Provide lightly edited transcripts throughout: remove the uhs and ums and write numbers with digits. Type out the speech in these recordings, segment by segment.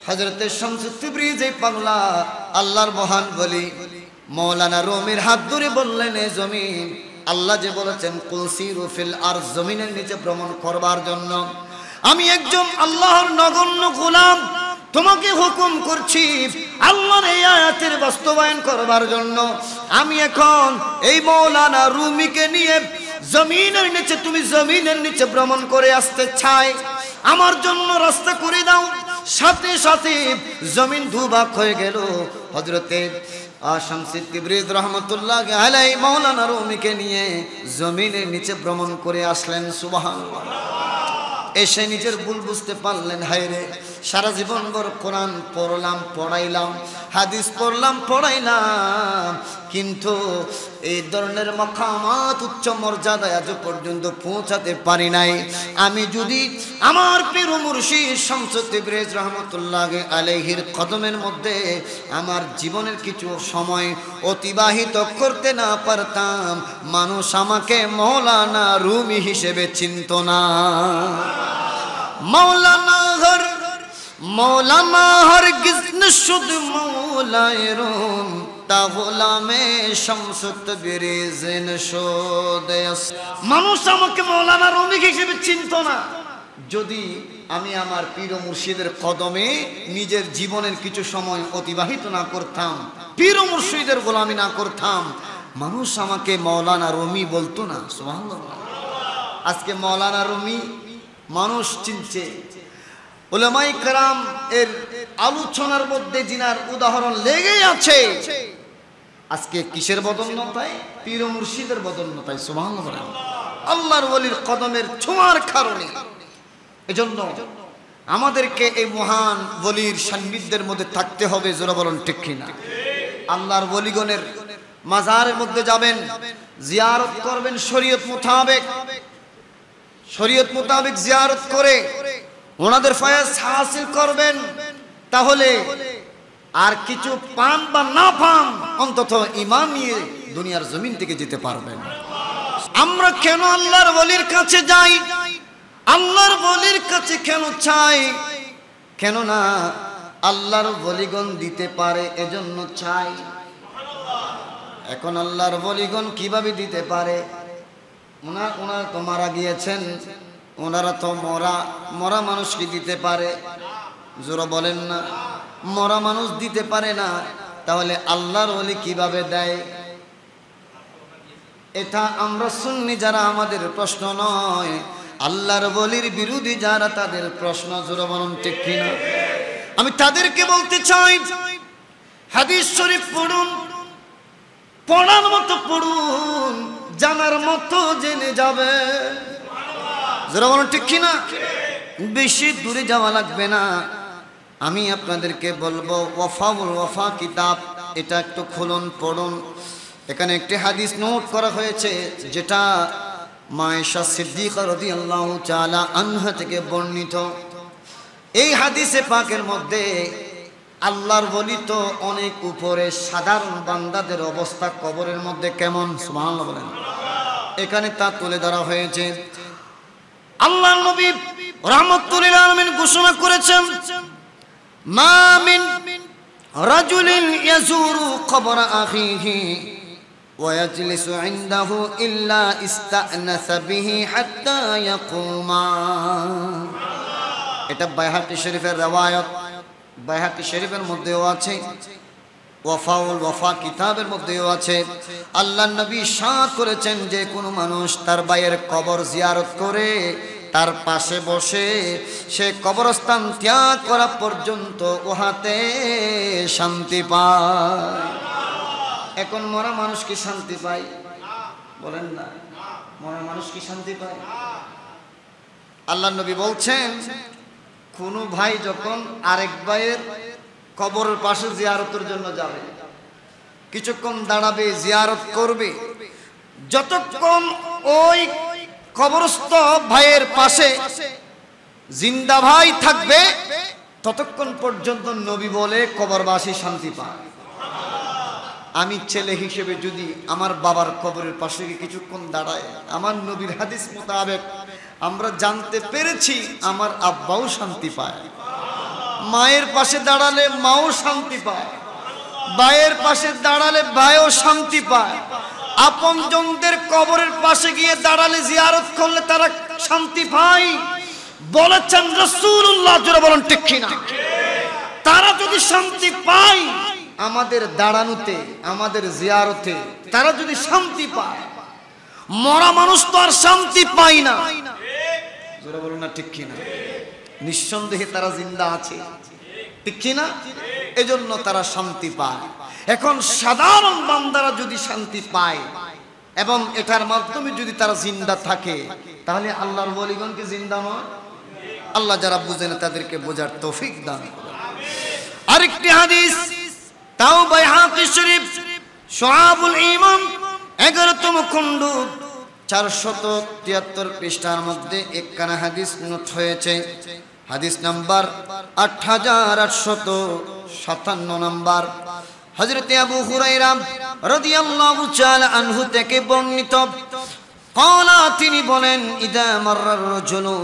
হযরতে শামসুত তাবরিজি পাগলা আল্লাহর মহান বলি মাওলানা রুমির হাত ধরে বললেন, এ জমিন, আল্লাহ যে বলেছেন কুল সিরু ফিল আরদ, জমিনের নিচে ভ্রমণ করবার জন্য আমি একজন আল্লাহর নগণ্য গোলাম তোমাকে হুকুম করছি আল্লাহর এই আয়াতের বাস্তবায়ন করবার জন্য। আমি এখন এই মাওলানা রুমিকে নিয়ে জমিনের নিচে, তুমি জমিনের নিচে ভ্রমণ করে আসতে চাই, আমার জন্য রাস্তা করে দাও। সাথে সাথে জমিন দুভাগ হয়ে গেল। হযরতে শামসুত তাবরিজি রহমাতুল্লাহি আলাইহি মাওলানা রুমিকে নিয়ে জমিনের নিচে ভ্রমণ করে আসলেন। সুবহানাল্লাহ। এসে নিজের ভুল বুঝতে পারলেন, হায়রে সারা জীবন ভর কোরআন পড়লাম পড়াইলাম, হাদিস পড়লাম পড়াইলাম, কিন্তু এই ধরনের মাকামাত উচ্চ মর্যাদায় আজ পর্যন্ত পৌঁছাতে পারি নাই। আমি যদি আমার পীর মুর্শিদ শামসুত তাবরিজি রহমাতুল্লাহি আলাইহির কদমের মধ্যে আমার জীবনের কিছু সময় অতিবাহিত করতে না পারতাম, মানুষ আমাকে মাওলানা রুমি হিসেবে চিনত না। মৌলানা হরগিজ নশুদ মৌলায়ে রুম তা গোলামে শামসুত তাবরিজি নশুদ। মানুষ আমাকে মাওলানা রুমি হিসেবে চিনত না। যদি আমি আমার পীর মুর্শিদের কদমে নিজের জীবনের কিছু সময় অতিবাহিত না করতাম, পীর মুর্শিদের গোলামি না করতাম, মানুষ আমাকে মাওলানা রুমি বলতো না। সুবহানাল্লাহ। আজকে মাওলানা রুমি মানুষ চিনছে। উলামায়ে কেরাম এর আলোচনার মধ্যে জিনার উদাহরণ লেগেই আছে। আজকে কিসের বদন্যতায়? পীর মুর্শিদের বদন্যতায়। সুবহানাল্লাহ। আল্লাহর ওলির কদমের ছোঁয়ার কারণে। এজন্য আমাদেরকে এই মহান ওলির সান্নিধ্যের মধ্যে থাকতে হবে। জোরে বলুন ঠিক কিনা? আল্লাহর ওলিগণের মাজারের মধ্যে যাবেন, জিয়ারত করবেন শরীয়ত মোতাবেক, শরীয়ত মোতাবেক জিয়ারত করে ওনাদের ফয়েজ হাসিল করবেন। তাহলে আর কিছু পান বা না পান, অন্তত ঈমান নিয়ে দুনিয়ার জমিন থেকে যেতে পারবেন। আমরা কেন আল্লাহর ওলির কাছে যাই? আল্লাহর ওলির কাছে কেন চাই? কেন না আল্লাহর ওলিগণ দিতে পারে, এজন্য চাই। এখন আল্লাহর ওলিগণ কিভাবে দিতে পারে? ওনারা তো মারা গিয়েছেন, ওনারা তো মরা মানুষ কি দিতে পারে? জোরে বলেন না। মরা মানুষ দিতে পারে না, তাহলে আল্লাহর ওলি কিভাবে দেয়? এটা আমরা সুন্নি যারা, আমাদের প্রশ্ন নয়, আল্লাহর ওলির বিরোধী যারা, তাদের প্রশ্ন। জোরে বলুন ঠিক কিনা? আমি তাদেরকে বলতে চাই, হাদিস শরীফ পড়ুন, পড়ার মতো পড়ুন, জানার মতো জেনে যাবে। যারা বলুন ঠিক কিনা? বেশি দূরে যাওয়া লাগবে না। আমি আপনাদেরকে বলবো ওয়াফাউল ওয়াফা কিতাব, এটা একটু খুলুন, পড়ুন। এখানে একটি হাদিস নোট করা হয়েছে, যেটা মা আয়েশা সিদ্দিকা রাদিয়াল্লাহু তাআলা আনহা থেকে বর্ণিত। এই হাদিসে পাকের মধ্যে আল্লাহর ওলি তো অনেক উপরে, সাধারণ বান্দাদের অবস্থা কবরের মধ্যে কেমন, সুবহানাল্লাহ বলেন, এখানে তা তুলে ধরা হয়েছে। আল্লাহর নবী রাহমাতুল লিল আলামিন ঘোষণা করেছেন, মা মিন রাজুলিন ইয়াজুরু কবর আখিহি ওয়া ইয়াজলিসু ইনদাহু ইল্লা ইস্তানাসা বিহি হাত্তা ইয়াকুমা। এটা বাইহাকি শরীফের রওয়ায়াত। বাইহাকি শরীফের মধ্যেও আছে, ওয়াফাউল ওয়াফা কিতাবের মধ্যেও আছে। আল্লাহর নবী ইরশাদ করেছেন, যে কোনো মানুষ তার ভাইয়ের কবর জিয়ারত করে তার পাশে বসে সে কবরস্থান ত্যাগ করা পর্যন্ত ওহাতে শান্তি পায়। এখন মরা মানুষ কি শান্তি পায়? বলেন না, মরা মানুষ কি শান্তি পায়? আল্লাহর নবী বলছেন, কোন ভাই যখন আরেক ভাইয়ের কবরের পাশে জিয়ারতের জন্য যাবে, কিছুক্ষণ দাঁড়াবে, জিয়ারত করবে, যতক্ষণ ওই কবরস্থ ভাইয়ের পাশে জিন্দা ভাই থাকবে, ততক্ষণ পর্যন্ত নবী বলে কবরবাসী শান্তি পায়। আমি ছেলে হিসেবে যদি আমার বাবার কবরের পাশে কিছুক্ষণ দাঁড়ায়, আমার নবীর হাদিস মোতাবেক আমরা জানতে পেরেছি আমার আব্বাও শান্তি পায়। মায়ের পাশে দাঁড়ালে মাও শান্তি পায়, ভাইয়ের পাশে দাঁড়ালে ভাইও শান্তি পায়, আপনজনদের কবরের পাশে গিয়ে দাঁড়ালে জিয়ারত করলে তারা শান্তি পায় বলেছেন রাসূলুল্লাহ। যারা বলেন ঠিক কিনা? তারা যদি শান্তি পায় আমাদের দাঁড়ানোতে, আমাদের জিয়ারতে, তারা যদি শান্তি পায়, মরা মানুষ তো আর শান্তি পায় না। যারা বলেন না ঠিক কিনা? নিঃসন্দেহে তারা জিন্দা আছে, ঠিক কিনা? এজন্য তারা শান্তি পায়। এখন সাধারণ বান্দারা যদি শান্তি পায় এবং এটার মাধ্যমে যদি তারা জিন্দা থাকে, তাহলে আল্লাহর ওলিগণ কি জিন্দা নয়? আল্লাহ যারা বুঝেন তাদেরকে বোঝার তৌফিক দান করুন। আরেকটি হাদিস তাও বাইহাকি শরীফ শুআবুল ঈমান 11তম খণ্ড 473 পৃষ্ঠার মধ্যে একখানা হাদিস নোট হয়েছে। হাদিস নাম্বার 8857 নাম্বার। হযরত আবু হুরায়রা রাদিয়াল্লাহু তাআলা আনহু থেকে বর্ণিত, ক্বালা তিনি বলেন, ইদা মাররার রাজুলু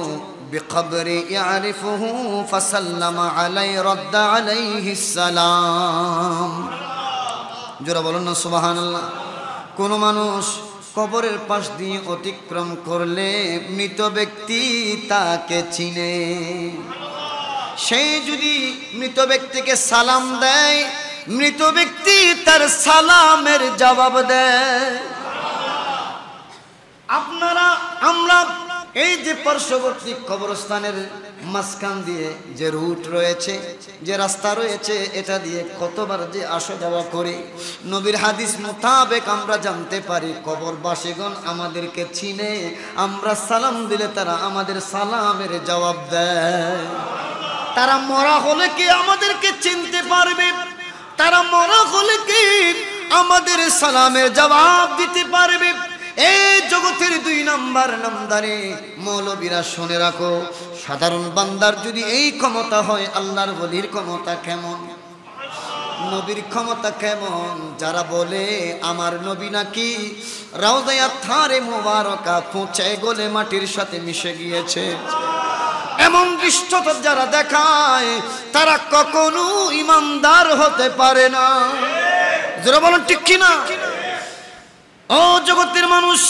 বিকবরি ইয়ারিফুহু ফাসাল্লামা আলাইহি রাদ্দা আলাইহিস সালাম। যারা বলেন না সুবহানাল্লাহ। কোন মানুষ কবরের পাশ দিয়ে অতিক্রম করলে মৃত ব্যক্তি তাকে চিনে, সে যদি মৃত ব্যক্তিকে সালাম দেয়, মৃত ব্যক্তি তার সালামের জবাব দেয়। আমরা এই যে পার্শ্ববর্তী কবরস্থানের মাঝখান দিয়ে যে রুট রয়েছে, যে রাস্তা রয়েছে, এটা দিয়ে কতবার যে আসা যাওয়া করি, নবীর হাদিস মোতাবেক আমরা জানতে পারি কবরবাসীগণ আমাদেরকে চিনে। আমরা সালাম দিলে তারা আমাদের সালামের জবাব দেয়। তারা মরা হলে কি আমাদেরকে চিনতে পারবে? তারা মরা হলে কি আমাদের সালামের জবাব দিতে পারবে? এই জগতের 2 নাম্বার নামদারে মৌলবীরা শুনে রাখো, সাধারণ বান্দার যদি এই ক্ষমতা হয়, আল্লাহর ওলির ক্ষমতা কেমন, নবীর ক্ষমতা কেমন? যারা বলে আমার নবী নাকি রাউজায়ে থারে মুবারকা পৌঁছে গলে মাটির সাথে মিশে গিয়েছে, এমন দৃষ্টতা যারা দেখায়, তারা কখনো ইমানদার হতে পারে না। যারা বলেন ঠিক কিনা? ও জগতের মানুষ,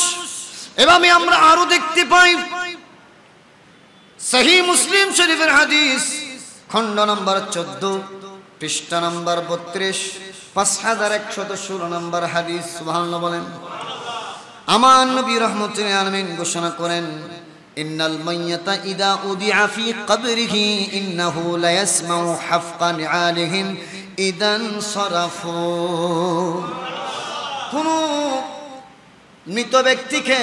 এভাবে আমরা আরো দেখতে পাই সহিহ মুসলিম শরীফের হাদিস খণ্ড নম্বর 14 পৃষ্ঠা নম্বর 32 5116 নম্বর হাদিস। সুবহানাল্লাহ বলেন। আমার নবী রাহমাতুল লিল আলামিন ঘোষণা করেন, ইন্নাল মাইয়াতা ইদা উদিআ ফি কবরিহি ইন্নাহু লা ইয়াসমাউ হাফকা নিআলিহিম ইদান সারাফু। কোন মৃত ব্যক্তিকে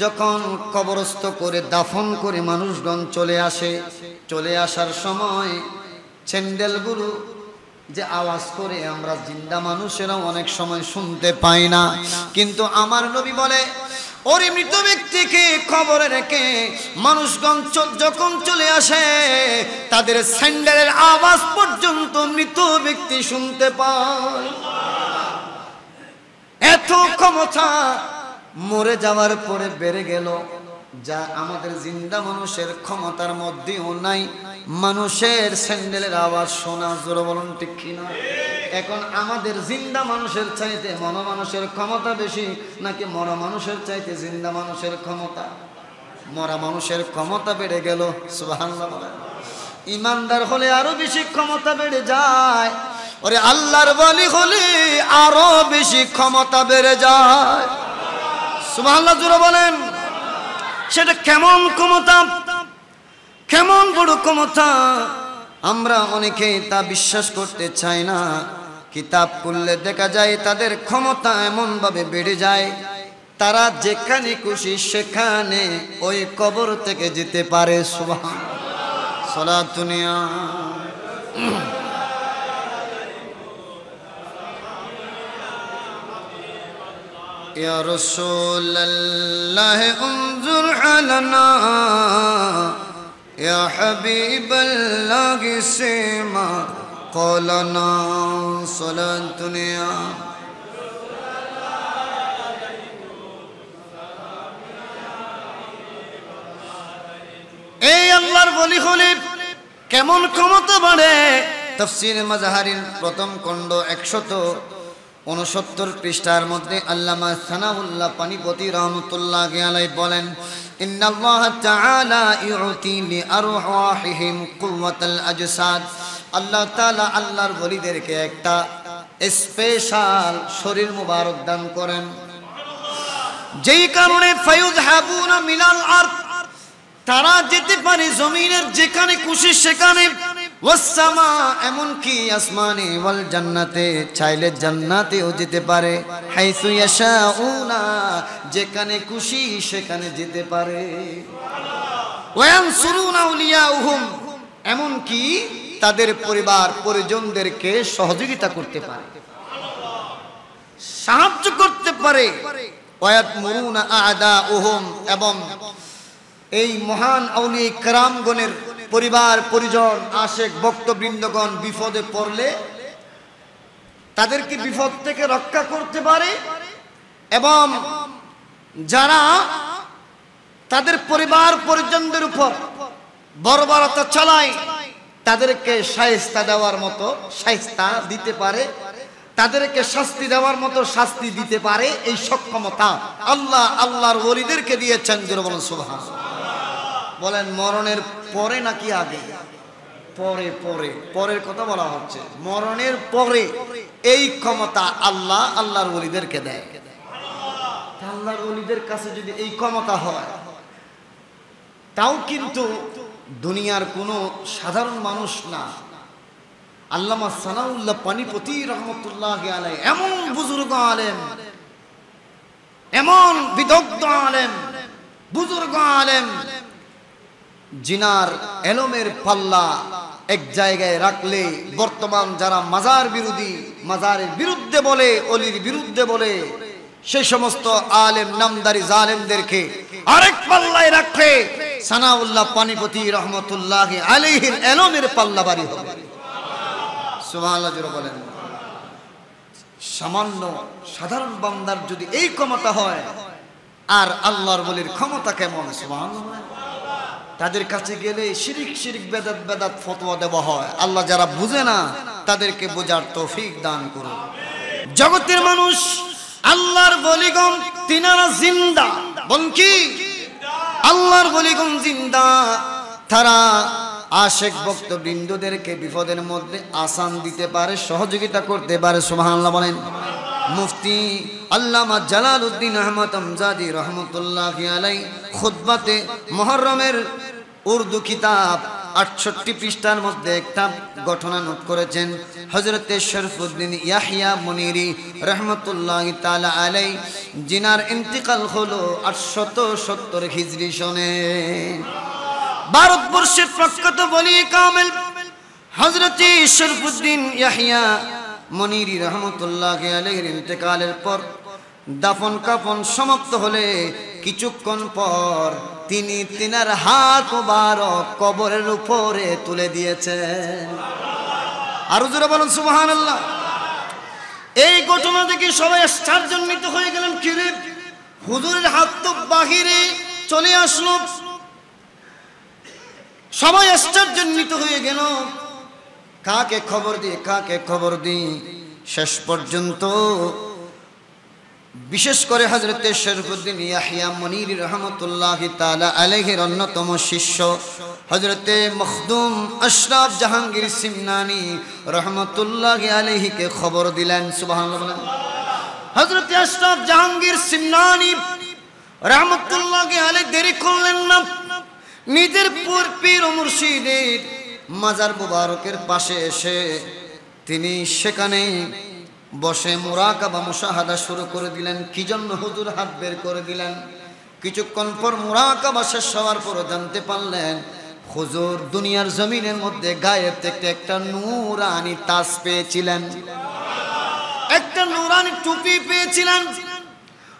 যখন কবরস্থ করে দাফন করে মানুষগণ চলে আসে, চলে আসার সময় স্যান্ডেলগুলো যে আওয়াজ করে আমরা জিন্দা মানুষেরা অনেক সময় শুনতে পাই না, কিন্তু আমার নবী বলে ওরে মৃত ব্যক্তিকে কবরে রেখে মানুষগণ যখন চলে আসে, তাদের স্যান্ডেলের আওয়াজ পর্যন্ত মৃত ব্যক্তি শুনতে পায়। এত ক্ষমতা মরে যাওয়ার পরে বেড়ে গেল, যা আমাদের জিন্দা মানুষের ক্ষমতার মধ্যেও নাই। মানুষের স্যান্ডেলের আওয়াজ শোনা, জোরে বলুন ঠিক কিনা? এখন আমাদের জিন্দা মানুষের চাইতে মরা মানুষের ক্ষমতা বেশি, নাকি মরা মানুষের চাইতে জিন্দা মানুষের ক্ষমতা? মরা মানুষের ক্ষমতা বেড়ে গেল। সুবহানাল্লাহ বলেন। ইমানদার হলে আরো বেশি ক্ষমতা বেড়ে যায়, ওরে আল্লাহর ওলি হলে আরো বেশি ক্ষমতা বেড়ে যায়। সুবহানাল্লাহ জোরে বলেন। সেটা কেমন ক্ষমতা, কেমন বড় ক্ষমতা, আমরা অনেকে তা বিশ্বাস করতে চাই না। কিতাব পড়লে দেখা যায় তাদের ক্ষমতা এমন ভাবে বেড়ে যায়, তারা যেখানে খুশি সেখানে ওই কবর থেকে যেতে পারে। সুবহানাল্লাহ। সালাতুনিয়া ইয়া রাসূলুল্লাহ উনজুর আলানা ইয়া হাবিবাল্লাহ সিমা ক্বালানা সালাতুনিয়া। এই আল্লাহর ওলি হলে কেমন ক্ষমতা বাড়ে? তাফসীর মাযহারির প্রথম খণ্ড 169 পৃষ্ঠার মধ্যে আল্লামা সানাউল্লাহ পানিপতি রাহমাতুল্লাহি আলাইহি বলেন, ইন্নাল্লাহ তাআলা ইউতি লিআরওয়াহিহিম কুওয়াতাল আজসাদ। আল্লাহ তাআলা আল্লাহর ওলিদেরকে একটা স্পেশাল শরীর মুবারক দান করেন, যেই কারণে ফায়ুযহাবুনা মিনাল আরদ, তারা যেতে পারে জমিনের যেখানে খুশি সেখানে, ওয়াসসামা, এমনকি আসমানে, ওয়াল জান্নাতে, চাইলে জান্নাতেও যেতে পারে, হাইসু ইয়াশাউনা, যেখানে খুশি সেখানে যেতে পারে, ওয়ায়ানসুরুনা আউলিয়াউহুম, এমনকি তাদের পরিবার পরিজনদেরকে সহযোগিতা করতে পারে, সাহায্য করতে পারে, ওয়ায়াতমুরুনা আ'দাউহুম, এবং এই মহান আউলিয়া কেরামগণের পরিবার পরিজন আশেক ভক্তবৃন্দগণ বিপদে পড়লে তাদেরকে বিপদ থেকে রক্ষা করতে পারে, এবং যারা তাদের পরিবার পরিজনদের উপর বর্বরতা চালায় তাদেরকে শায়েস্তা দেওয়ার মতো শায়েস্তা দিতে পারে, তাদেরকে শাস্তি দেওয়ার মতো শাস্তি দিতে পারে, এই সক্ষমতা আল্লাহ আল্লাহর ওলিদেরকে দিয়েছেন। জোরে বলেন সুবহানাল্লাহ। বলেন মরণের পরে নাকি আগে? পরে, পরে, পরের কথা বলা হচ্ছে, মরণের পরে এই ক্ষমতা আল্লাহ আল্লাহর ওলিদেরকে দেয়। আল্লাহর ওলিদের কাছে যদি এই ক্ষমতা হয়, তাও কিন্তু দুনিয়ার কোনো সাধারণ মানুষ না। আল্লামা সানাউল্লাহ পানিপতি রহমতুল্লাহি আলাইহি এমন বুজুর্গ আলেম, এমন বিদগ্ধ আলেম, বুজুর্গ আলেম, জিনার এলমের পাল্লা এক জায়গায় রাখলে বর্তমান যারা মাজার বিরোধী, মাজারের বিরুদ্ধে বলে, অলির বিরুদ্ধে বলে, সেই সমস্ত আলেম নামদারি জালেমদেরকে আরেক পাল্লায় রাখলে সানাউল্লাহ পানিপতি রহমতুল্লাহি আলাইহির এলমের পাল্লা বাড়ি হবে। সুবহানাল্লাহ জোরে বলেন। সামান্য সাধারণ বান্দার যদি এই ক্ষমতা হয়, আর আল্লাহর ওলির ক্ষমতা কেমন! সুবহানাল্লাহ। তাদের কাছে গেলে শিরিক শিরিক বেদাত বেদাত ফতোয়া দেওয়া হয়। আল্লাহ যারা বুঝে না তাদেরকে বোঝার তৌফিক দান করুন। জগতের মানুষ আল্লাহর ওলিগণ তিনারা জিন্দা, বল কি আল্লাহর ওলিগণ জিন্দা, তারা আশেক ভক্তবৃন্দদেরকে বিপদের মধ্যে আসান দিতে পারে, সহযোগিতা করতে পারে। সুবহানাল্লাহ বলেন। মুফতি আল্লামা জালালউদ্দিন আহমদ আমজাদি রহমতুল্লাহি আলাইহি খুতবাতে মুহররমের উর্দু কিতাব 68 পৃষ্ঠার মধ্যে একটা ঘটনা নোট করেছেন। হযরতে শরফুদ্দিন ইয়াহিয়া মুনিরি রহমতুল্লাহি তাআলা আলাইহি, জিনার ইন্তিকাল হলো 870 হিজরি সনে। ভারতবর্ষের প্রখ্যাত ওলি কামেল হযরতে শরফুদ্দিন ইয়াহিয়া মুনিরি রহমতুল্লাহি আলাইহির ইন্তেকালের পর দাফন কাফন সমাপ্ত হলে কিছুক্ষণ পর তিনি তিনার হাত মুবারক কবরের উপরে তুলে দিয়েছেন। আর জোরে বলুন সুবহানাল্লাহ। এই ঘটনা দেখে সবাই আশ্চর্যান্বিত হয়ে গেলেন, কি রে, হুজুরের হাত তো বাহিরে চলে আসলো। সবাই আশ্চর্যান্বিত হয়ে গেল, কাকে খবর দিই, কাকে খবর দিই। শেষ পর্যন্ত বিশেষ করে হযরতে শরফুদ্দিন ইয়াহিয়া মুনিরি রহমতুল্লাহি তাআলা আলাইহির অন্যতম শিষ্য হযরতে মখদুম আশরাফ জাহাঙ্গীর সিমনানি রহমতুল্লাহি আলাইহিকে খবর দিলেন। সুবহানাল্লাহ। হযরতে আশরাফ জাহাঙ্গীর সিমনানি রহমতুল্লাহি আলাইহি দেরি করলেন না, নিজের পীর ও মুর্শিদের মাজার মুবারকের পাশে এসে তিনি সেখানে বসে মুরাকাবা মুশাহাদা শুরু করে দিলেন। কি জন্য হুজুর হাত বের করে দিলেন? কিছুক্ষণ পর মুরাকাবা শেষ হওয়ার পর জানতে পারলেন হুজুর দুনিয়ার জমিনের মধ্যে গায়েব থেকে একটা নূরানি তাজ পেয়েছিলেন, একটা নূরানি টুপি পেয়েছিলেন।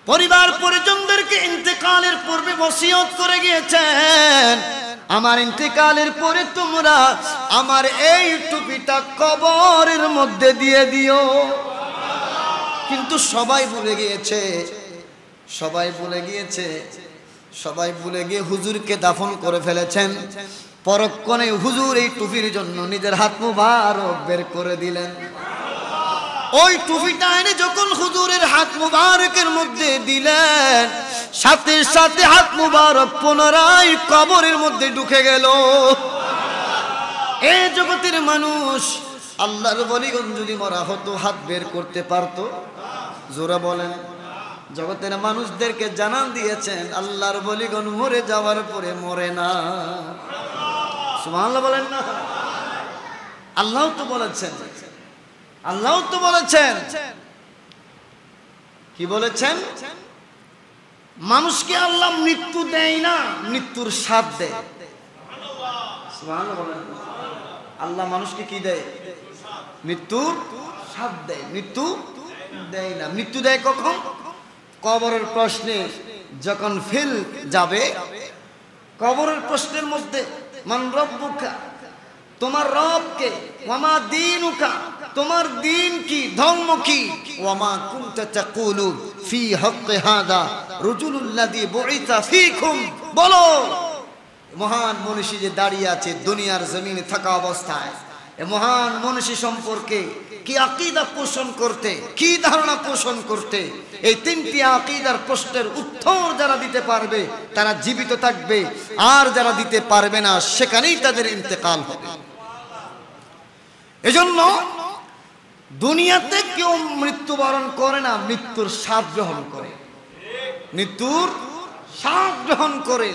পরিবার পরিজনদেরকে ইন্তেকালের পূর্বে ওসিয়ত করে গিয়েছেন, আমার ইন্তেকালের পরে তোমরা আমার এই টুপিটা কবরের মধ্যে দিয়ে দিও। কিন্তু সবাই ভুলে গিয়েছে, সবাই ভুলে গিয়ে হুজুরকে দাফন করে ফেলেছেন। পরক্ষণে হুজুর এই টুপির জন্য নিজের হাত মুবারক বের করে দিলেন। ওই টুপিটা এনে যখন হুজুরের হাত মুবারকের মধ্যে দিলেন, সাথে সাথে হাত মুবারক পুনরায় কবরের মধ্যে ঢুকে গেল। এই জগতের মানুষ, আল্লাহর ওলিগণ যদি মরা হতো হাত বের করতে পারতো? জোরা বলেন। জগতের মানুষদেরকে জানান দিয়েছেন আল্লাহর ওলিগণ মরে যাওয়ার পরে মরে না। সুবহানাল্লাহ বলেন না? আল্লাহ তো বলেছেন, আল্লাহ তো বলেছেন, কি বলেছেন? মানুষকে আল্লাহ মৃত্যু দেয় না, মৃত্যুর স্বাদ দেয়। সুবহানাল্লাহ বলেন। আল্লাহ মানুষকে কি দেয়? মৃত্যুর স্বাদ দেয়, মৃত্যু দেয় না। মৃত্যু দেয় কখন? কবরের প্রশ্নে যখন ফেল যাবে, কবরের প্রশ্নের মধ্যে মান রব্বুকা, তোমার রব কে, ওয়ামা দীনুকা, তোমার দিন কি, ধর্ম কি, ওয়ামা কুনতা তাকুলু ফি হাক্কি হাদা রাজুলুল্লাযী বুইসা ফীকুম, বলো মহান মনীষী যে দাঁড়িয়ে আছে দুনিয়ার জমিনে থাকা অবস্থায়, এই মহান মনীষী সম্পর্কে কি আকীদা পোষণ করতে, কি ধারণা পোষণ করতে, এই তিনটি আকীদার প্রশ্নের উত্তর যারা দিতে পারবে তারা জীবিত থাকবে, আর যারা দিতে পারবে না সেখানেই তাদের ইন্তেকাল হবে। এজন্য দুনিয়াতে কেউ মৃত্যুবরণ করে না, মৃত্যুর স্বাদ গ্রহণ করে, মৃত্যুর স্বাদ গ্রহণ করে।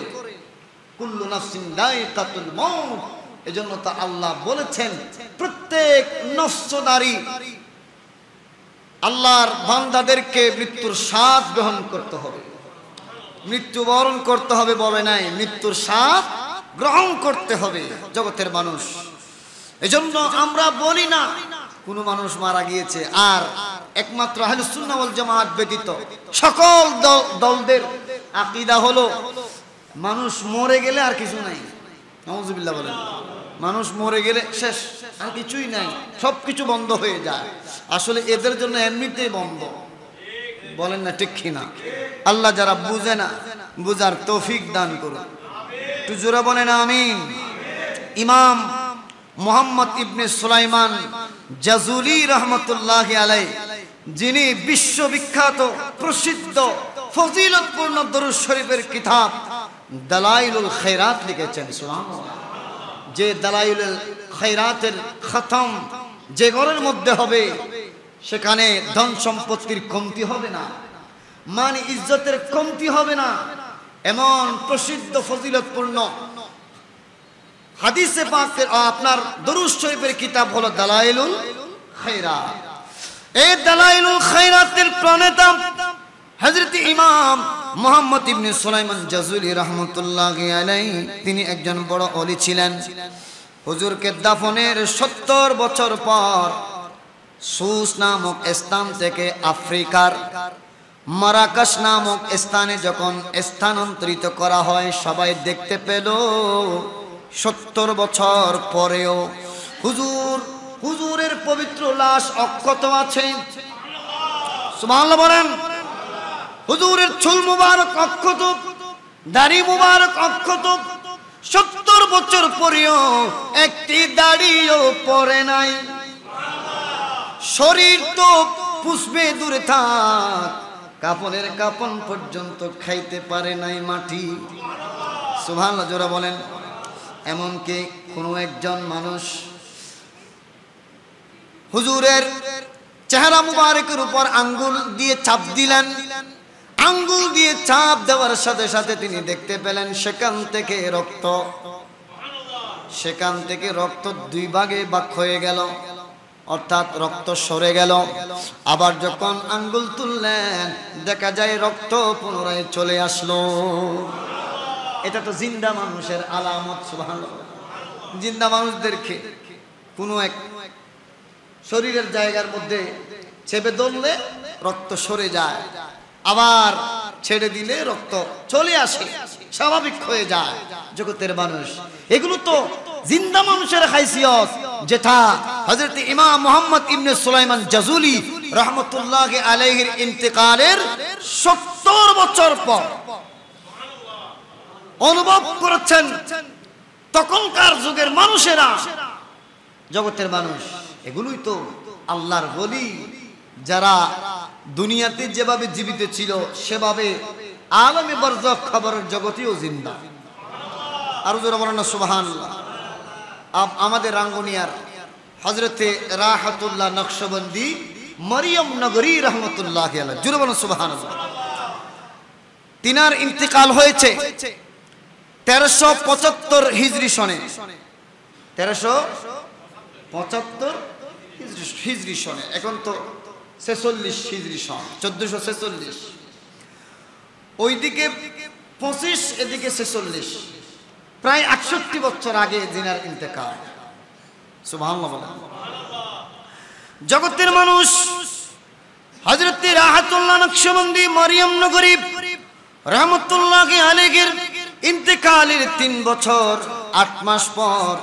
কুল্লু নাফসিন যায়িকাতুল মাউত। এজন্য তো আল্লাহ বলেছেন প্রত্যেক নফসদারি আল্লাহর বান্দাদেরকে মৃত্যুর স্বাদ গ্রহণ করতে হবে, মৃত্যুবরণ করতে হবে বলে নাই, মৃত্যুর স্বাদ গ্রহণ করতে হবে জগতের মানুষ। এজন্য আমরা বলি না কোন মানুষ মারা গিয়েছে, আর একমাত্র আহলুস সুন্নাহ ওয়াল জামাত ব্যতীত সকল দলদের আকীদা হলো মানুষ মরে গেলে আর কিছু নাই। নাউযুবিল্লাহ বলেন। মানুষ মরে গেলে শেষ, আর কিছুই নাই, সবকিছু বন্ধ হয়ে যায়। আসলে এদের জন্য এমনিতেই বন্ধ, বলেন না ঠিক কিনা? আল্লাহ যারা বুঝে না বুঝার তৌফিক দান করুন, একটু জোরে বলেন আমিন। ইমাম মুহাম্মদ ইবনে সুলাইমান জাজুলি রাহমাতুল্লাহি আলাইহি, যিনি বিশ্ববিখ্যাত প্রসিদ্ধ ফজিলতপূর্ণ দরুদ শরীফের কিতাব দালাইলুল খায়রাত লিখেছেন। সুবহানাল্লাহ। যে দালাইলুল খায়রাতের খতম যে ঘরের মধ্যে হবে সেখানে ধন সম্পত্তির কমতি হবে না, মান ইজ্জতের কমতি হবে না, এমন প্রসিদ্ধ ফজিলতপূর্ণ হাদিসে পাকের আপনার দরুদ শরীফের কিতাব হলো দালাইলুল খায়রাত। এই দালাইলুল খায়রাতের প্রণেতা হযরত ইমাম মুহাম্মদ ইবনে সুলাইমান জাজুলি রাহমাতুল্লাহি আলাইহি, তিনি একজন বড় ওলি ছিলেন। হুজুরকে দাফনের 70 বছর পর সুস নামক স্থান থেকে আফ্রিকার মারাকাশ নামক স্থানে যখন স্থানান্তরিত করা হয়, সবাই দেখতে পেল 70 বছর পরেও হুজুরের পবিত্র লাশ অক্ষত আছে। সুবহানাল্লাহ বলেন। হুজুরের চুল মুবারক অক্ষত, দাড়ি মুবারক অক্ষত, 70 বছর পরেও একটি দাড়িও পরে নাই। শরীর তো পুষবে দূরে থাক, কাপড়ের কাপন পর্যন্ত খাইতে পারে নাই মাটি। সুবহানাল্লাহ জোরে বলেন। এমনকি কোনো একজন মানুষ হুজুরের চেহারা মুবারকের উপর আঙ্গুল দিয়ে চাপ দিলেন, আঙ্গুল দিয়ে চাপ দেওয়ার সাথে সাথে তিনি দেখতে পেলেন সেখান থেকে রক্ত 2 ভাগে ভাগ হয়ে গেল, অর্থাৎ রক্ত সরে গেল। আবার যখন আঙ্গুল তুললেন দেখা যায় রক্ত পুনরায় চলে আসলো। এটা তো জিন্দা মানুষের আলামত। সুবহানাল্লাহ। জিন্দা মানুষদেরকে কোনো এক শরীরের জায়গার মধ্যে চেপে ধরলে রক্ত সরে যায়, আবার ছেড়ে দিলে রক্ত চলে আসে, স্বাভাবিক হয়ে যায় জগতের মানুষ। এগুলো তো জিন্দা মানুষের হাইসিয়ত, যেটা হযরত ইমাম মুহাম্মদ ইবনে সুলাইমান জাজুলি রাহমাতুল্লাহি আলাইহির ইন্তেকালের 70 বছর পর অনুভব করেছেন। তখনকার যুগের মানুষেরা, জগতের মানুষ, এগুলোই তো আল্লাহর ওলি, যারা দুনিয়াতে যেভাবে জীবিত ছিল সেভাবে আলমে বারজাখ খবরের জগতেও জিন্দা। আর যারা বলেন না সুবহানাল্লাহ। আমাদের রাঙ্গুনিয়ার হযরতে রাহাতুল্লাহ নকশবন্দি মরিয়ম নগরী রহমতুল্লাহ আলাইহি, জুড়ে বলেন সুবহানাল্লাহ। তিনার ইন্তেকাল হয়েছে 1375 হিজরি সনে, 1375 হিজরি সনে। এখন তো 46 হিজরি সন, 1446। ওইদিকে 25, এদিকে 46, প্রায় 68 বছর আগে জিনার ইন্তেকাল। সুবহানাল্লাহ বলেন। জগতের মানুষ হযরত রাহাতুল্লাহ নকশবন্দি মরিয়ম নগরী রহমতুল্লাহি আলাইহির ইন্তেকালের 3 বছর 8 মাস পর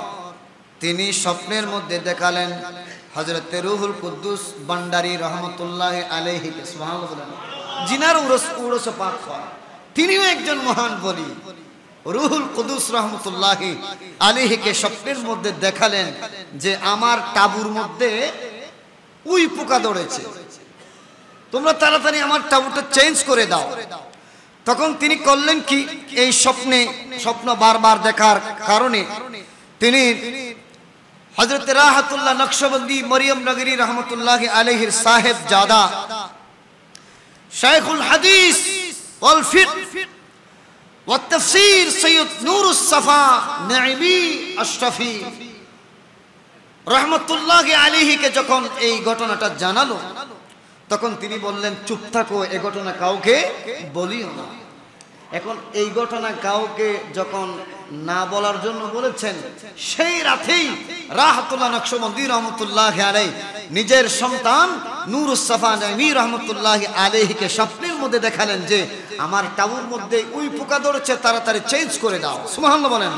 তিনি স্বপ্নের মধ্যে দেখালেন হযরত রুহুল কুদ্দুস ভান্ডারী রহমতুল্লাহি আলাইহি। সুবহানাল্লাহ বলেন। জিনার উরস পাক হয়, তিনিও একজন মহান বলি। রুহুল কুদ্দুস রহমতুল্লাহি আলাইহিকে স্বপ্নের মধ্যে দেখালেন যে আমার তাঁবুর মধ্যে উই পোকা ধরেছে, তোমরা তাড়াতাড়ি আমার তাঁবুটা চেঞ্জ করে দাও। তখন তিনি করলেন কি, এই স্বপ্ন বারবার দেখার কারণে তিনি হযরত রাহাতুল্লাহ নকশবন্দি মরিয়ম নগরী রহমতুল্লাহি আলাইহির সাহেব জাদা শাইখুল হাদিস ওয়াল ফিকহ ওয়া তাফসীর সৈয়দ নূরুস সাফা নাইবি আশরাফি রহমতুল্লাহি আলাইহিকে যখন এই ঘটনাটা জানালো, তখন তিনি বললেন, চুপ থাকো, এই ঘটনা কাউকে বলিও না। এখন এই ঘটনা কাউকে যখন না বলার জন্য বলেছেন, সেই রাতেই রাহাতুল্লাহ নকশবন্দি রহমতুল্লাহি আলাইহি নিজের সন্তান নূরুস সাফা নাইবি রহমতুল্লাহি আলাইহিকে স্বপ্নের মধ্যে দেখালেন যে আমার তাঁবুর মধ্যে উই পোকা ধরেছে, তাড়াতাড়ি চেঞ্জ করে দাও। সুবহানাল্লাহ বলেন।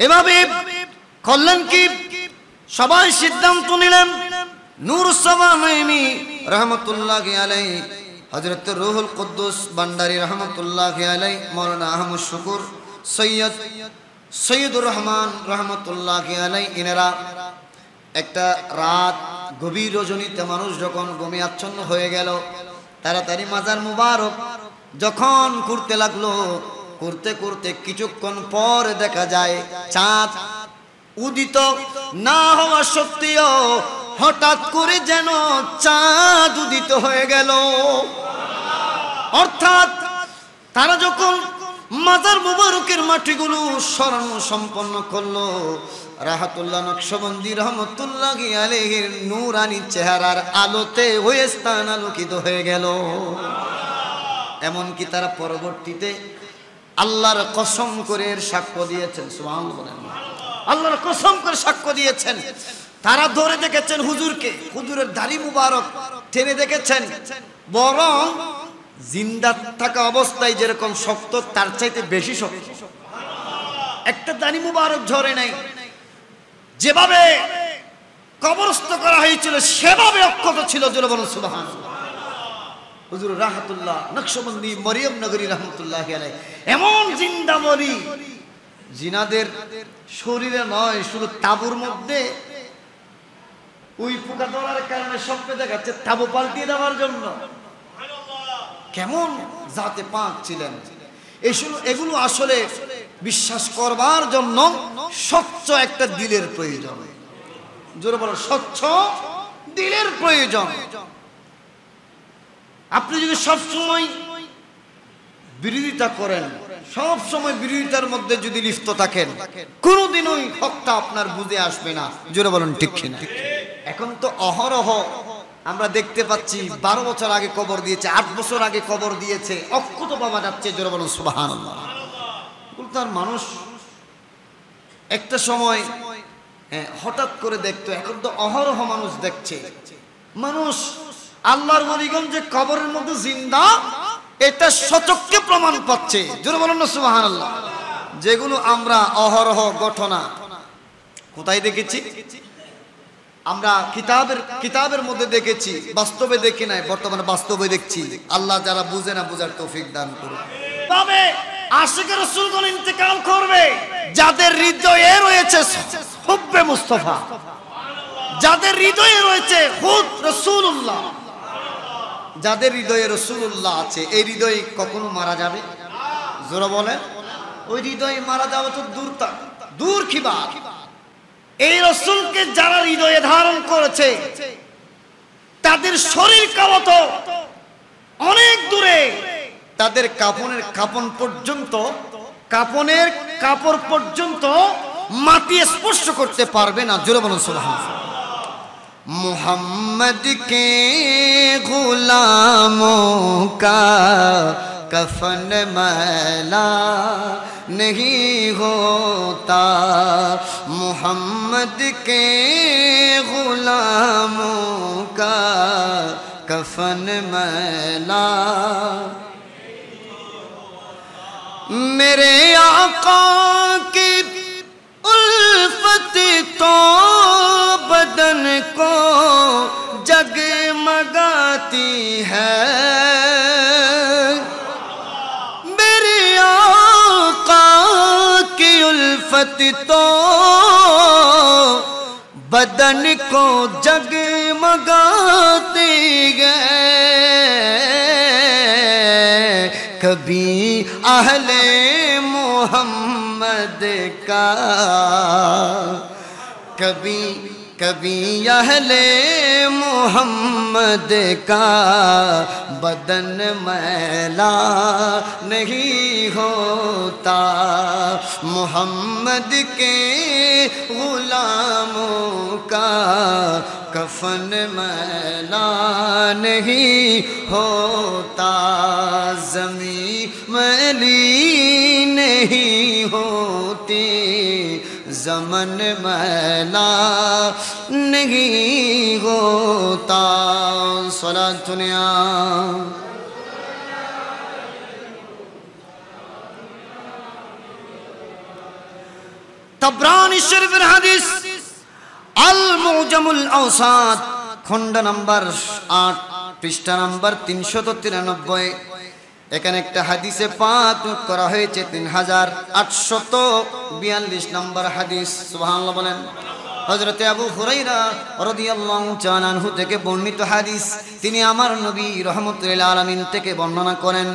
এভাবে করলেন কি, সবাই সিদ্ধান্ত নিলেন নূরুস সাফা নাইবি রহমতুল্লাহি আলাইহি, হযরত রুহুল কুদ্দুস ভান্ডারী রহমতুল্লাহি আলাইহি, মাওলানা আহমদ শুকুর, সৈয়দুর রহমান রহমতুল্লাহি আলাইহি, ইনারা একটা রাত গভীর রজনীতে মানুষ যখন ঘুমিয়ে আচ্ছন্ন হয়ে গেল, তাড়াতাড়ি মাজার মুবারক যখন ঘুরতে লাগলো, ঘুরতে ঘুরতে কিছুক্ষণ পর দেখা যায় চাঁদ উদিত না হওয়া সত্ত্বেও হঠাৎ করে যেন চাঁদ উদিত হয়ে গেল। অর্থাৎ তারা যখন মাজার মুবারকের মাটিগুলো সরানো সম্পন্ন করলো, রাহাতুল্লাহ নকশবন্দি রহমতুল্লাহি আলাইহির নূরানি চেহারার আলোতে ওই স্থান আলোকিত হয়ে গেল। এমনকি তারা পরবর্তীতে আল্লাহর কসম করে সাক্ষ্য দিয়েছেন। সুবহানাল্লাহ। আল্লাহর কসম করে সাক্ষ্য দিয়েছেন, তারা ধরে দেখেছেন হুজুরকে, হুজুরের দাড়ি মুবারক টেনে দেখেছেন, বরং জিন্দা থাকা অবস্থায় যেরকম শক্ত তার চাইতে বেশি শক্ত। একটা দাড়ি মুবারক ঝরে নাই, যেভাবে কবরস্থ করা হয়েছিল সেভাবে অক্ষত ছিল। জোরে বলুন সুবহানাল্লাহ। হুজুর রাহাতুল্লাহ নকশবন্দি মরিয়ম নগরী রহমতুল্লাহি আলাইহি এমন জিন্দা বলি, জিনাদের শরীরে নয়, শুধু তাঁবুর মধ্যে উই পোকা ধরার কারণে স্বপ্নে দেখাচ্ছে তাঁবু পাল্টিয়ে দেওয়ার জন্য। কেমন জাতে পাক ছিলেন। এগুলো আসলে বিশ্বাস করবার জন্য স্বচ্ছ একটা দিলের প্রয়োজন। জোরে বলো, স্বচ্ছ দিলের প্রয়োজন। আপনি যদি সবসময় বিরোধিতা করেন, সব সময় বিরোধিতার মধ্যে যদি লিপ্ত থাকেন, কোনোদিনই হকটা আপনার বুঝে আসবে না। জোরে বলুন ঠিক কিনা? এখন তো অহরহ আমরা দেখতে পাচ্ছি 12 বছর আগে কবর দিয়েছে, 8 বছর আগে কবর দিয়েছে, অক্ষত পাওয়া যাচ্ছে। জোরে বলুন সুবহানাল্লাহ। তার মানুষ একটা সময় হঠাৎ করে দেখতো, এখন তো অহরহ মানুষ দেখছে। মানুষ আল্লাহর ওলিগণ যে কবরের মধ্যে জিন্দা, এটা সচক্ষে প্রমাণ পাচ্ছে। জোরে বলুন না সুবহানাল্লাহ। যেগুলো আমরা অহরহ ঘটনা কোথায় দেখেছি? আমরা কিতাবের মধ্যে দেখেছি, বাস্তবে দেখি নাই, বর্তমানে বাস্তবে দেখছি। আল্লাহ যারা বুঝে না বুঝার তৌফিক দান করুন। তবে আশিক রাসূলগণ ইন্তেকাল করবে, যাদের হৃদয়ে রয়েছে হুব্বে মুস্তাফা, যাদের হৃদয়ে রয়েছে খুদ রাসূলুল্লাহ, যাদের হৃদয়ে রাসূলুল্লাহ আছে, এই হৃদয় কখনো মারা যাবে? জোরে বলেন। ওই হৃদয় মারা যাওয়া তো দূর কি বাত। এই রাসূলকে যারা হৃদয়ে ধারণ করেছে তাদের শরীর কাবত অনেক দূরে, তাদের কাপড়ের কাপড় পর্যন্ত মাটি স্পর্শ করতে পারবে না। জোরে বলুন সুবহানাল্লাহ। মুহাম্মদ কে গুলামোं का कफन मैला नहीं होता, मोहम्मद के गुलामों का कफन मैला। मेरे आका की उल्फत तो बदन को जगमगाती है, मेरे आका की उल्फत तो बदन को जगमगाती है। कभी अहले मोहम्मद का, कभी अहले मोहम्मद का बदन मैला नहीं होता, मोहम्मद के गुलामों का कफन मैला नहीं होता, ज़मीं मैली नहीं होती, ज़मन मैला नहीं होता। सलात दुनिया तबरानी शरीफের হাদিস আল মুজামুল আওসাত খণ্ড নাম্বার 8 পৃষ্ঠা নাম্বার 393। এখানে একটা হাদিসে পাক করা হয়েছে 3842 নম্বর হাদিস। সুবহানাল্লাহ বলেন। হযরত আবু হুরায়রা রাদিয়াল্লাহু তাআলা আনহু থেকে বর্ণিত হাদিস, তিনি আমার নবী রাহমাতুল লিল আলামিন থেকে বর্ণনা করেন,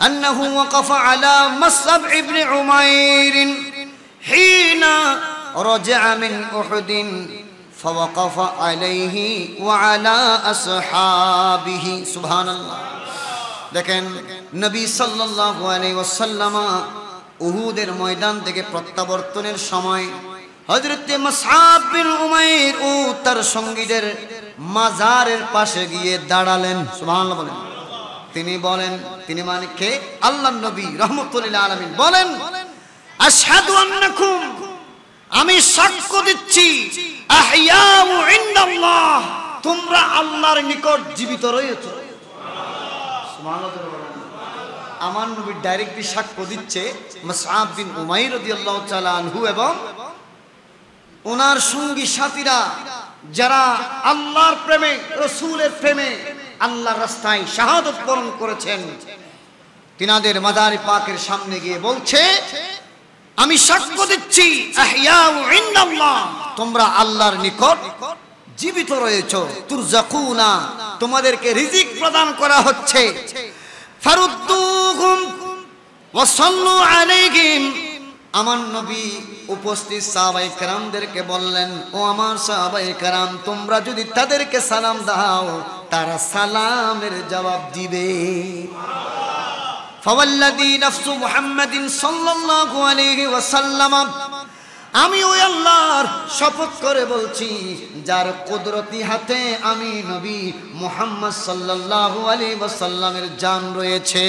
আন্নাহু ওয়াকাফা আলা মাসআব ইবনে উমাইর হিনা রাজা মিন উহুদ ফাওয়াকাফা আলাইহি ওয়া আলা আসহাবিহি। সুবহানাল্লাহ। দেখেন, নবী সাল্লাল্লাহু আলাইহি ওয়াসাল্লাম উহুদের ময়দান থেকে প্রত্যাবর্তনের সময় হযরত মুসআব বিন উমাইর ও তার সঙ্গীদের মাজারের পাশে গিয়ে দাঁড়ালেন। সুবহানাল্লাহ বলেন। তিনি মানে কে? আল্লাহর নবী রাহমাতুল লিল আলামিন বলেন, আশহাদু আন্নাকুম, আমি সাক্ষ্য দিচ্ছি, আহইয়াউ ইনদাল্লাহ, তোমরা আল্লাহর নিকট জীবিত রয়েছো। আমার নবী ডাইরেক্টলি সাক্ষ্য দিচ্ছে মুসআব বিন উমাইর রাদিয়াল্লাহু তাআলা আনহু এবং ওনার সঙ্গী সাথীরা যারা আল্লাহর প্রেমে, রাসূলের প্রেমে আল্লাহর রাস্তায় শাহাদাত বরণ করেছেন, তিনাদের মাজার পাকের সামনে গিয়ে বলছে, আমি সাক্ষ্য দিচ্ছি, আহইয়াউ ইনদাল্লাহ, তোমরা আল্লাহর নিকট জীবিত রয়েছো, তুরজাকুনা, তোমাদেরকে রিজিক প্রদান করা হচ্ছে, ফারুদ্দুহুম ওয়া সাল্লু আলাইহিম। আমার নবী উপস্থিত সাহাবায়ে কেরামদেরকে বললেন, ও আমার সাহাবায়ে কেরাম, তোমরা যদি তাদেরকে সালাম দাও তারা সালামের জবাব দিবে। ফাওয়াল্লাযী নাফসু মুহাম্মাদিন সাল্লাল্লাহু আলাইহি ওয়াসাল্লাম, আমি ওই আল্লাহর শপথ করে বলছি যার কুদরতি হাতে আমি নবী মুহাম্মদ সাল্লাল্লাহু আলাইহি ওয়াসাল্লামের জান রয়েছে।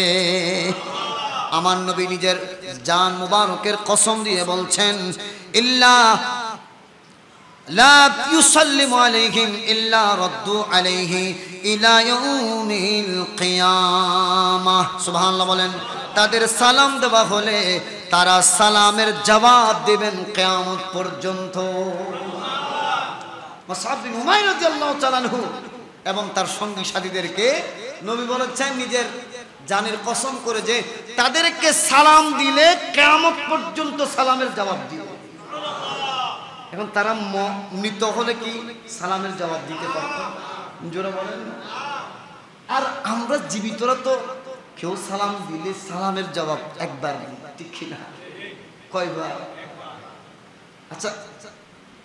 আমার নবী নিজের জান মুবারকের কসম দিয়ে বলছেন, ইল্লা লা ইউসাল্লিমু আলাইহিম ইল্লা রাদ্দু আলাইহি ইলা ইয়াউমিল কিয়ামাহ। সুবহানাল্লাহ বলেন। তাদের সালাম দেওয়া হলে তারা সালামের জবাব দিবেন কিয়ামত পর্যন্ত। মুসআব বিন উমাইর রাদিয়াল্লাহু তাআলা আনহু এবং তার সঙ্গী সাথীদেরকে নবী বলেছেন নিজের জানের কসম করে যে তাদেরকে সালাম দিলে কিয়ামত পর্যন্ত সালামের জবাব দিবে। এখন তারা মৃত হলে কি সালামের জবাব দিতে পারত? জোরে বলেন। আর আমরা জীবিতরা তো কেউ সালাম দিলে সালামের জবাব একবার, ঠিক কিনা? কয়বার? আচ্ছা,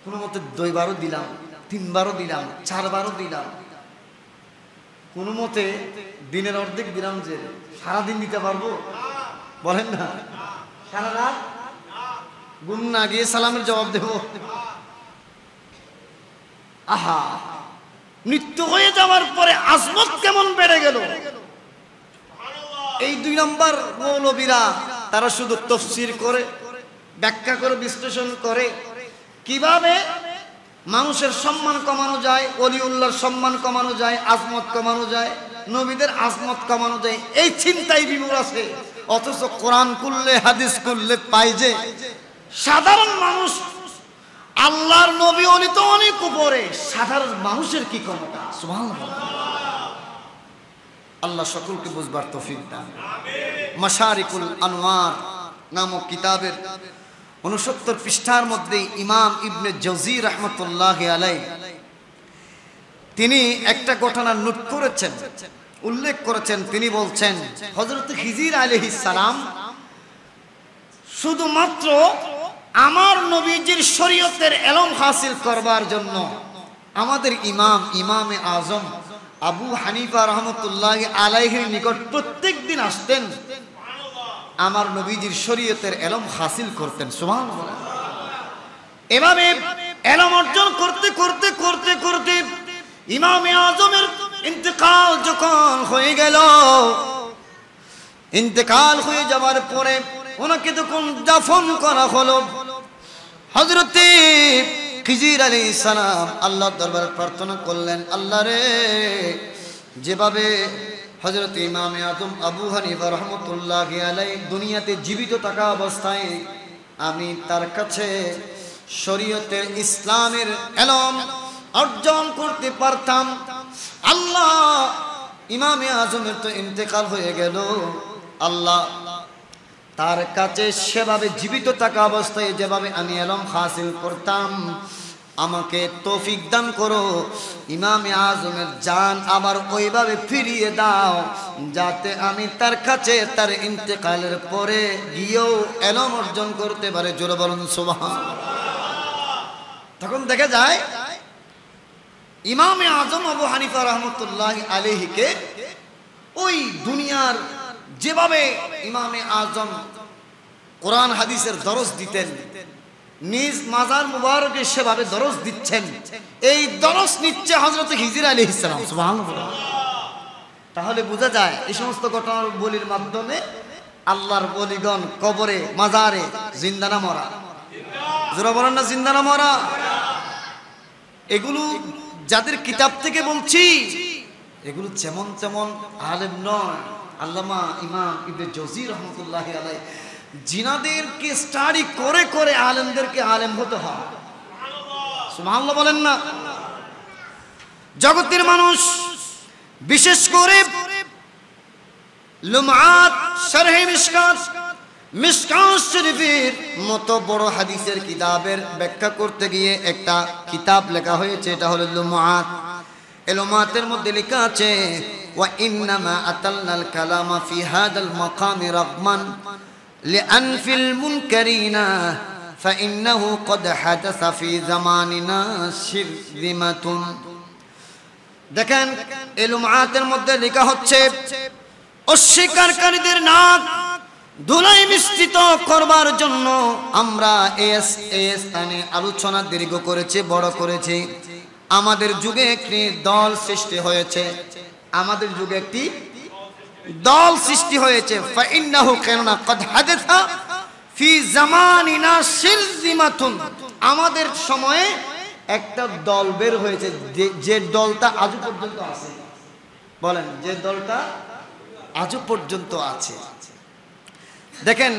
কোনো মতে 2 বারও দিলাম, 3 বারও দিলাম, 4 বারও দিলাম, কোনো মতে দিনের অর্ধেক দিলাম, যে সারাদিন দিতে পারবো? বলেন না, সারা রাত ঘুম না গিয়ে সালামের জবাব দেব? আহা, মৃত্যু হয়ে যাওয়ার পরে আজমত কেমন বেড়ে গেল। এই 2 নম্বর মৌলবীরা তারা শুধু তাফসীর করে, ব্যাখ্যা করে, বিশ্লেষণ করে কিভাবে মানুষের সম্মান কমানো যায়, ওলিউল্লাহর সম্মান কমানো যায়, আজমত কমানো যায়, নবীদের আজমত কমানো যায়, এই চিন্তায় বিমূঢ় আছে। অথচ কোরআন খুললে, হাদিস খুললে পাই যে সাধারণ মানুষ, আল্লাহর নবী ওলি তো অনেক উপরে, সাধারণ মানুষের কি ক্ষমতা। সুবহানাল্লাহ। আল্লাহ সকলকে বুঝবার তৌফিক দান। মাশারিকুল আনওয়ার নামক কিতাবের 69 পৃষ্ঠার মধ্যে ইমাম ইবনে জাওজি রাহমাতুল্লাহি আলাইহি তিনি একটা ঘটনা নোট করেছেন, উল্লেখ করেছেন। তিনি বলছেন, হযরত খিজির আলাইহিস সালাম শুধুমাত্র আমার নবীজির শরীয়তের ইলম হাসিল করবার জন্য আমাদের ইমামে আজম আবু হানিফা রাহমাতুল্লাহি আলাইহির নিকট প্রত্যেক দিন আসতেন, আমার নবীজির শরীয়তের ইলম হাসিল করতেন। সুবহানাল্লাহ। এভাবে ইলম অর্জন করতে করতে করতে করতে ইমামে আজমের ইন্তেকাল যখন হয়ে গেল, ইন্তেকাল হয়ে যাওয়ার পরে ওনাকে যখন দাফন করা হলো, হযরতে খিজির আলাইহিস সালাম আল্লাহর দরবারে প্রার্থনা করলেন, আল্লাহ রে, যেভাবে হযরত ইমামে আজম আবু হানিফা রাহমাতুল্লাহি আলাইহি দুনিয়াতে জীবিত থাকা অবস্থায় আমি তার কাছে শরীয়তের ইসলামের ইলম অর্জন করতে পারতাম, আল্লাহ ইমামে আজমের তো ইন্তেকাল হয়ে গেল, আল্লাহ তার কাছে সেভাবে জীবিত থাকা অবস্থায় যেভাবে আমি ইলম হাসিল করতাম, আমাকে তৌফিক দান করো, ইমামে আজমের জান আবার ওইভাবে ফিরিয়ে দাও, যাতে আমি তার কাছে তার ইন্তেকালের পরে গিয়েও ইলম অর্জন করতে পারে। জোরে বলুন সুবহানাল্লাহ। তখন দেখা যায় ইমামে আজম আবু হানিফা রাহমাতুল্লাহি আলাইহিকে ওই দুনিয়ার যেভাবে ইমামে আজম কোরআন হাদিসের দরস দিতেন, নিজ মাজার মুবারকে সেভাবে দরস দিচ্ছেন, এই দরস নিচ্ছে হযরত খিজির আলাইহিস সালাম। সুবহানাল্লাহ। তাহলে বোঝা যায় এই সমস্ত ঘটনার বলির মাধ্যমে আল্লাহর বলিগণ কবরে, মাজারে জিন্দা না মরা? যারা বলেন না জিন্দা না মরা? এগুলো যাদের কিতাব থেকে বলছি, এগুলো যেমন তেমন আলেম নয়। আল্লামা ইমাম ইবনে জাওজি রাহমাতুল্লাহি আলাইহি জিনাদেরকে স্টাডি করে করে আলেমদেরকে আলেম হতে হয়। সুবহানাল্লাহ বলেন না? জগতের মানুষ বিশেষ করে লুমআত শারহে মিশকাত শরীফের মতো বড় হাদিসের কিতাবের ব্যাখ্যা করতে গিয়ে একটা কিতাব লেখা হয়েছে, এটা হলো লুমআত। এই লুমআতের মধ্যে লেখা আছে, ওয়া ইন্নামা আতালনাল কালামা ফি হাদাল মাকামি রাগমান লিআনফিল মুনকারিনা ফাইন্নাহু ক্বাদ হাদাসা ফি জামানিনা শিরদিমাতুন। দেখেন, এই লুমআতের মধ্যে লেখা হচ্ছে, অস্বীকারীদের নাক ধুলাই মিশ্রিত করবার জন্য আমরা এই স্থানে আলোচনা দীর্ঘ করেছি, বড় করেছি। আমাদের যুগে একটি দল সৃষ্টি হয়েছে, আমাদের যুগে একটি দল সৃষ্টি হয়েছে। ফাইন্নাহু কানা ক্বাদ হাদাসা ফি জামানিনা শিরদিমাতুন। আমাদের সময়ে একটা দল বের হয়েছে, যে দলটা আজও পর্যন্ত আছে। বলেন, যে দলটা আজও পর্যন্ত আছে। দেখেন,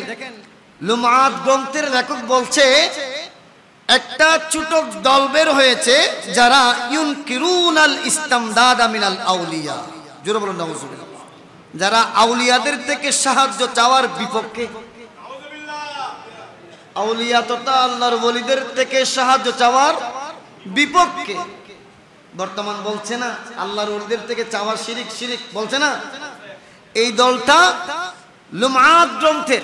লুমআত গ্রন্থের লেখক বলছে, একটা ছোট দল বের হয়েছে যারা ইউনকিরুনাল ইস্তিমদাদ মিনাল আউলিয়া। জোরে বলুন নাউজুবিল্লাহ। যারা আউলিয়াদের থেকে সাহায্য চাওয়ার বিপক্ষে। আউলিয়া তথা আল্লাহর ওলিদের থেকে সাহায্য চাওয়ার বিপক্ষে। বর্তমান বলছে না আল্লাহর ওলিদের থেকে চাওয়া শিরিক, শিরিক বলছে না। এই দলটা লুমআত গ্রন্থের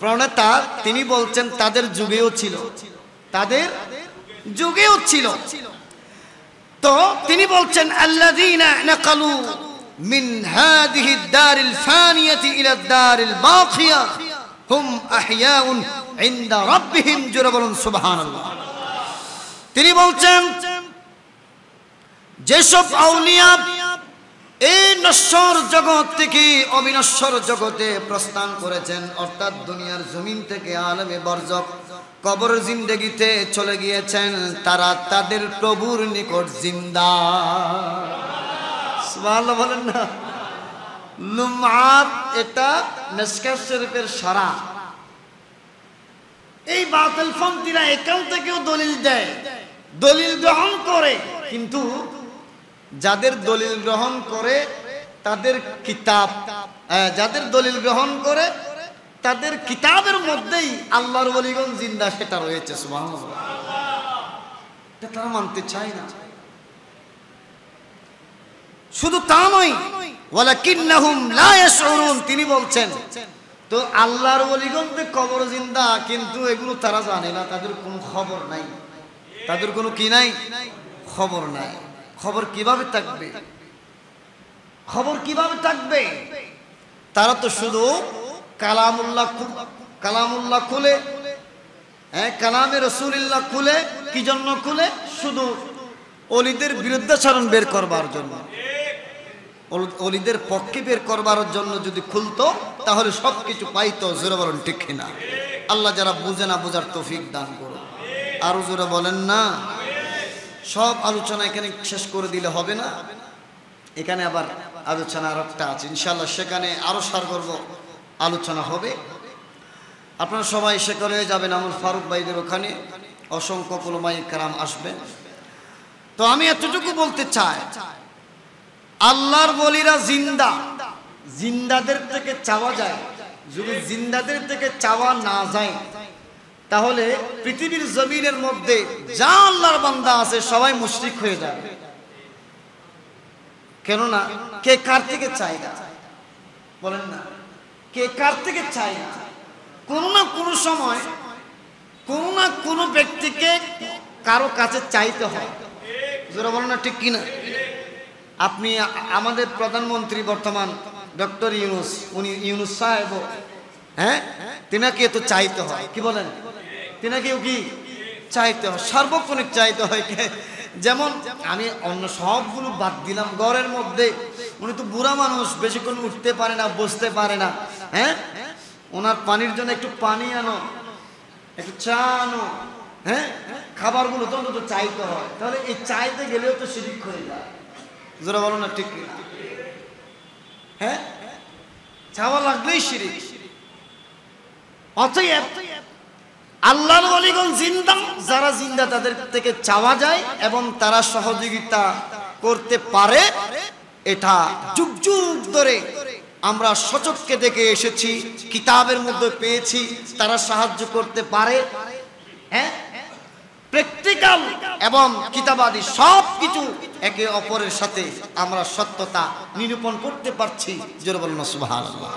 প্রণেতা, তিনি বলছেন তাদের যুগেও ছিল, তাদের যুগেও ছিল। তো তিনি বলছেন আল্লাযীনা নাকালু মিন হাযিহি দারিল ফানিয়াতি ইলা দারিল বাকিয়া হুম আহইয়াউন ইনদা রাব্বিহিম। জোরে বলুন সুবহানাল্লাহ। তিনি বলছেন যেসব আউলিয়া এই নশ্বর জগৎ থেকে অবিনশ্বর জগতে প্রস্থান করেছেন, অর্থাৎ দুনিয়ার জমিন থেকে আলমে বরজখ কবর জিন্দেগিতে চলে গিয়েছেন, তারা তাদের প্রভুর নিকট জিন্দা। সুবহানাল্লাহ বলেন না। লুমআত এটা মিশকাত শরীফের সারা। এই বাতিলপন্থীরা এখান থেকেও দলিল দেয়, দলিল গ্রহণ করে, কিন্তু যাদের দলিল গ্রহণ করে তাদের কিতাব, যাদের দলিল গ্রহণ করে তাদের কিতাবের মধ্যেই আল্লাহর ওলিগণ জিন্দা সেটা রয়েছে। সুবহানাল্লাহ। এটা তারা মানতে চায় না। শুধু তা নয়, ওয়ালাকিন্নাহুম লা ইয়াশউরুন। তিনি বলছেন তো আল্লাহর ওলিগণ যে কবর জিন্দা, কিন্তু এগুলো তারা জানে না, তাদের কোনো খবর নাই, তাদের কোনো কি নাই, খবর নাই। খবর কিভাবে থাকবে? খবর কিভাবে থাকবে? তারা তো শুধু কালামুল্লাহ খুলে, কালামে রাসূলুল্লাহ খুলে, কি জন্য খুলে? শুধু ওলিদের বিরুদ্ধাচরণ বের করবার জন্য, ওলিদের পক্ষে বের করবার জন্য যদি খুলতো তাহলে সবকিছু পাইতো। জোরে বলেন ঠিক কিনা? আল্লাহ যারা বুঝে না বোঝার তৌফিক দান করো। আরো জোরে বলেন না। সব আলোচনা এখানে শেষ করে দিলে হবে না, এখানে আবার আলোচনা আরেকটা আছে ইনশাআল্লাহ, সেখানে আরো সারগর্ভ আলোচনা হবে। আপনারা সবাই সেখানে যাবেন আমল ফারুক ভাইদের ওখানে, অসংখ্য উলামায়ে কেরাম আসবেন। তো আমি এতটুকু বলতে চাই, আল্লাহর ওলিরা জিন্দা, জিন্দাদের থেকে চাওয়া যায়। যদি জিন্দাদের থেকে চাওয়া না যায় তাহলে পৃথিবীর জমিনের মধ্যে যা আল্লাহর বান্দা আছে সবাই মুশরিক হয়ে যাবে। কেননা কে কার থেকে চায় না? বলেন না, কে কার থেকে চায় না? কোনো না কোনো সময় কোনো না কোনো ব্যক্তিকে কারো কাছে চাইতে হয়। যারা বলেন না ঠিক কিনা? আপনি আমাদের প্রধানমন্ত্রী বর্তমান ডক্টর ইউনূস, উনি ইউনূস সাহেব, তিনাকে তো চাইতে হয়, কি বলেন? তিনাকেও কি চাইতে হয়, সার্বক্ষণিক চাইতে হয়। যেমন আমি অন্য সবগুলো বাদ দিলাম, ঘরের মধ্যে উনি তো বুড়া মানুষ, বেশিক্ষণ উঠতে পারে না, বসতে পারে না, ওনার পানির জন্য একটু পানি আনো, একটু চা আনো, খাবারগুলো তো অন্তত চাইতে হয়। তাহলে এই চাইতে গেলেও তো শিরিক হয়ে যায়। যারা বলো না ঠিক কিনা? চাওয়া লাগলেই শিরিক। অতএব আল্লাহর ওলিগণ জিন্দা, যারা জিন্দা তাদের থেকে চাওয়া যায় এবং তারা সহযোগিতা করতে পারে। এটা যুগ যুগ ধরে আমরা সচক্ষে দেখে এসেছি, কিতাবের মধ্যে পেয়েছি, তারা সাহায্য করতে পারে। প্র্যাকটিক্যাল এবং কিতাবাদি সব কিছু একে অপরের সাথে আমরা সত্যতা নিরূপণ করতে পারছি। জোরে বলুন সুবহানাল্লাহ।